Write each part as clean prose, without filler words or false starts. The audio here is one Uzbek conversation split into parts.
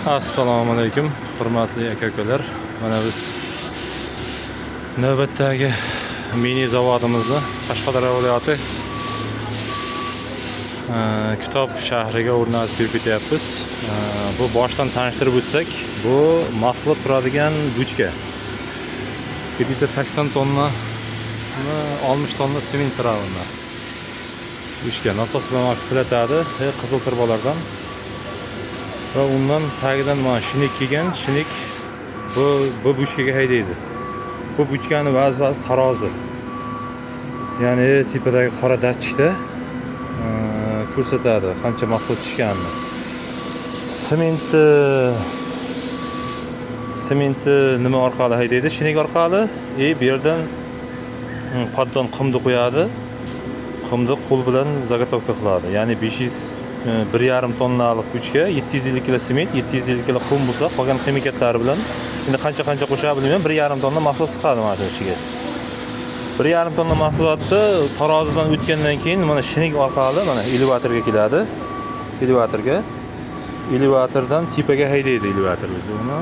Assalomu alaykum, hurmatli aka-ukalar. Mana biz navbatdagi mini zavodimizni Qashqadaryo viloyati Kitob shahriga o'rnatib ketyapmiz. Bu boshdan tanishtirib o'tsak, bu mahsulot turadigan buchka. 80 tonna, 60 tonna sement turadi. Buchka nasos bilan aktilatadi, qizil turbalardan. Va undan tagidan mana shinik kelgan, shinik bu buchkaga haydaydi. Bu buchkani vazifasi tarozi. Ya'ni tepadagi qora datchikda ko'rsatadi qancha mahsulot tushganini. Sementni nima orqali haydaydi? Shinik orqali. Bu yerdan paddon qumni qo'yadi. Qumni qo'l bilan zagotovka qiladi. Ya'ni 1,5 tonnalik buchka, 750 kg sement, 750 kg qum bo'lsa, qolgan ximikatlari bilan endi qancha qo'shadi bilmayman, 1,5 tonna mahsulot chiqadi mana shu ichiga. 1,5 tonna mahsulotni tarozidan o'tgandan keyin mana shinik orqali mana elevatorga keladi. Elevatordan tepaga haydaydi elevator o'zi uni.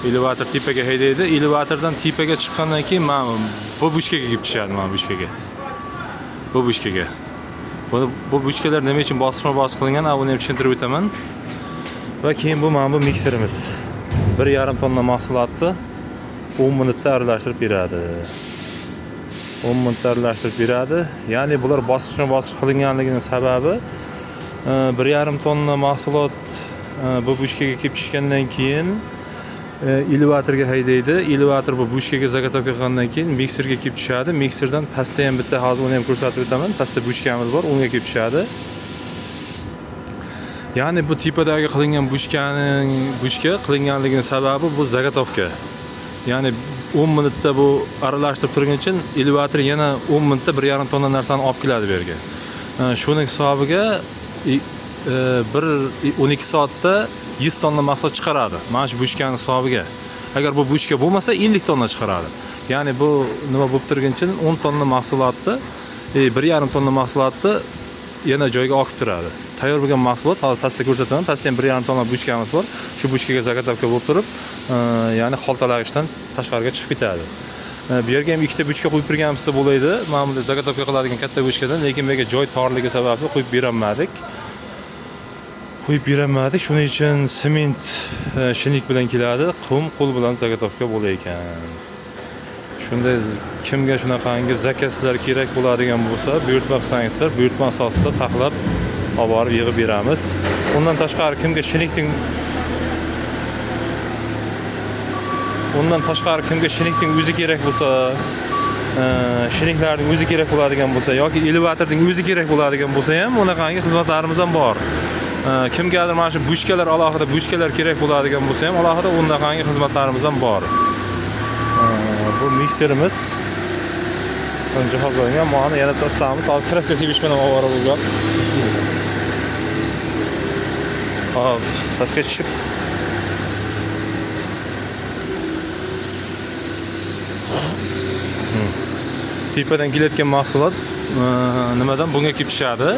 Elevator tepaga haydaydi. Elevatordan tepaga chiqqandan keyin mana bu buchkaga kelib tushadi, mana buchkaga. Bu buchkalar nima uchun bosma-bos qilingan, buni ham tushuntirib o'taman. Va keyin bu mana bu mikserimiz. 1,5 tonna mahsulotni 10 minutda aralashtirib beradi. 10 minutda aralashtirib beradi. Ya'ni bular bosma-bos qilinganligining sababi 1,5 tonna mahsulot bu buchkaga kelib tushgandan keyin elevatorga haydaydi. Elevator bu buchkaga zagotovka qilgandan keyin mikserga kelib tushadi. Mikserdan pastda ham bitta hozir uni ham ko'rsatib o'taman. Pastda buchkamiz bor, unga kelib tushadi. Ya'ni bu tepadagi qilingan buchka qilinganligining sababi bu zagotovka. Ya'ni 10 minutda bu aralashtirib turgan uchun elevator yana 10 minutda 1,5 tonna narsani olib keladi bu yerga. Shuning hisobiga 12 soatda 100 tonna mahsulot chiqaradi. Mana shu buchkaning hisobiga. Agar bu buchka bo'lmasa 50 tonna chiqaradi. Ya'ni bu nima bo'lib turgan uchun 10 tonna mahsulotni, 1,5 tonna mahsulotni yana joyga olib turadi. Tayyor bo'lgan mahsulot hozir pastda ko'rsataman. Pastda ham 1,5 tonna buchkamiz bor. Shu buchkaga zagotovka bo'lib turib, ya'ni xaltalagichdan tashqariga chiqib ketadi. Bu yerga ham ikkita buchka qo'yib turganimizda bo'laydi. Mana bunday zagotovka qiladigan katta buchkadan, lekin bu yerga joy torligi sababli qo'yib beramadik. Shuning uchun sement shinik bilan keladi, qum qo'l bilan zagotovka bo'lar ekan. Shunday kimga shunaqangi zakazlar kerak bo'ladigan bo'lsa, buyurtma qilsangizlar, buyurtma asosida taxlab olib borib yig'ib beramiz. Undan tashqari kimga shinikning o'zi kerak bo'lsa, shiniklarning o'zi kerak bo'ladigan bo'lsa yoki elevatorning o'zi kerak bo'ladigan bo'lsa ham unaqangi xizmatlarimiz ham bor. Kimgadir mana shu buchkalar alohida buchkalar kerak bo'ladigan bo'lsa ham alohida unaqangi xizmatlarimiz ham bor. Bu mikserimiz jihozlangan. Mana yana tastamiz. Hozir trafka sevish bilan ovora bo'lgan. Hop, pastga tushib. Tepadan kelayotgan mahsulot nimadan bunga kelib tushadi.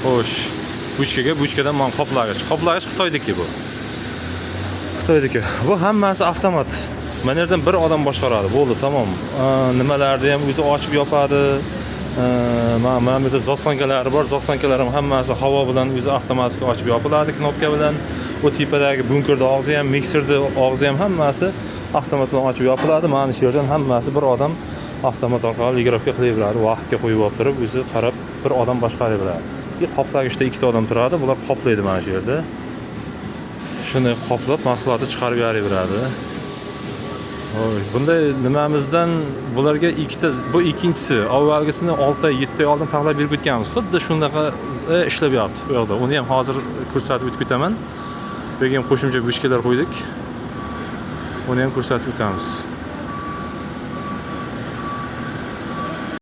Xo'sh, buchkadan mana qoplagich Xitoydagi bu. Bu hammasi avtomat. Mana yerdan bir odam boshqaradi. Bo'ldi, tamom. Nimalarni ham o'zi ochib yopadi. Mana bu yerda zaslonkalari bor. Zaslonkalar ham hammasi havo bilan o'zi avtomatik ochib yopiladi knopka bilan. Bu tepadagi bunkerda og'zi ham, mikserda og'zi ham hammasi avtomat bilan ochib yopiladi. Mana shu yerdan hammasi bir odam avtomat orqali ligirovka qilaveradi. Vaqtga qo'yib olib turib, o'zi qarab bir odam boshqaraveradi. Qoplagichda ikkita odam turadi. Bular qoplaydi mana shu yerda. Shuni qoplab mahsulotni chiqarib beraveradi. Bunday nimamizdan bularga bu ikkinchisi. Avvalgisini 6-7 oy oldin taxlab berib o'tganmiz. Xuddi shunaqa ishlab yotibdi bu yoqda. Uni ham hozir ko'rsatib o'tib ketaman. Bu yerga ham qo'shimcha buchkalar qo'ydik. Uni ham ko'rsatib o'tamiz.